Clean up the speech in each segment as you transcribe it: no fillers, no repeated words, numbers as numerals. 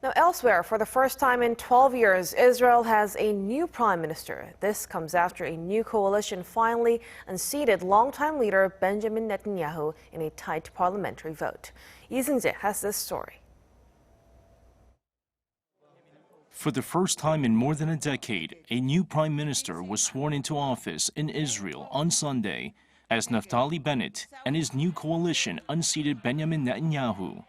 Now, elsewhere, for the first time in 12 years, Israel has a new prime minister. This comes after a new coalition finally unseated longtime leader Benjamin Netanyahu in a tight parliamentary vote. Seung-jae has this story. For the first time in more than a decade, a new prime minister was sworn into office in Israel on Sunday as Naftali Bennett and his new coalition unseated Benjamin Netanyahu.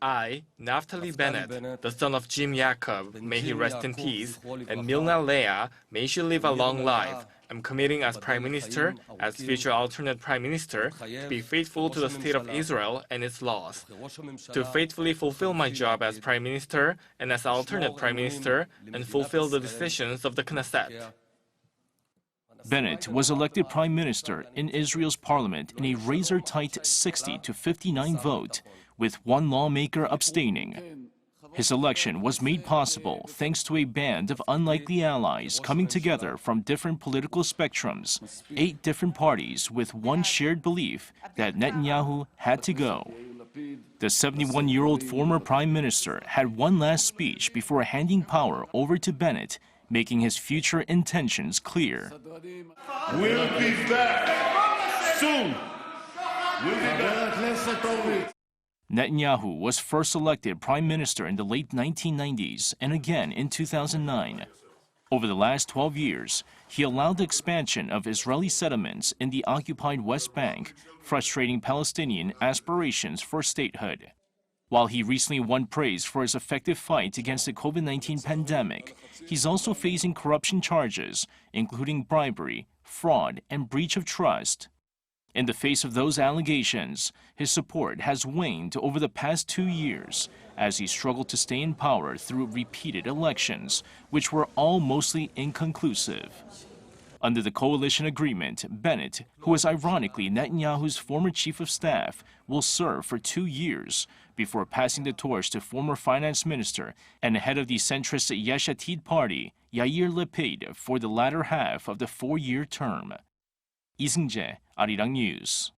I, Naftali Bennett, the son of Jim Yaakov, may he rest in peace, and Myrna Leah, may she live a long life, am committing as Prime Minister, as future alternate Prime Minister, to be faithful to the state of Israel and its laws, to faithfully fulfill my job as Prime Minister and as alternate Prime Minister, and fulfill the decisions of the Knesset. Bennett was elected Prime Minister in Israel's parliament in a razor-tight 60-59 vote, with one lawmaker abstaining. His election was made possible thanks to a band of unlikely allies coming together from different political spectrums, 8 different parties with one shared belief that Netanyahu had to go. The 71-year-old former prime minister had one last speech before handing power over to Bennett, making his future intentions clear. We'll be back soon. We'll be back. Netanyahu was first elected prime minister in the late 1990s and again in 2009. Over the last 12 years, he allowed the expansion of Israeli settlements in the occupied West Bank, frustrating Palestinian aspirations for statehood. While he recently won praise for his effective fight against the COVID-19 pandemic, he's also facing corruption charges, including bribery, fraud, and breach of trust. In the face of those allegations, his support has waned over the past 2 years as he struggled to stay in power through repeated elections, which were all mostly inconclusive. Under the coalition agreement, Bennett, who is ironically Netanyahu's former chief of staff, will serve for 2 years before passing the torch to former finance minister and head of the centrist Yesh Atid party, Yair Lapid, for the latter half of the 4-year term. Seung-jae, Arirang News.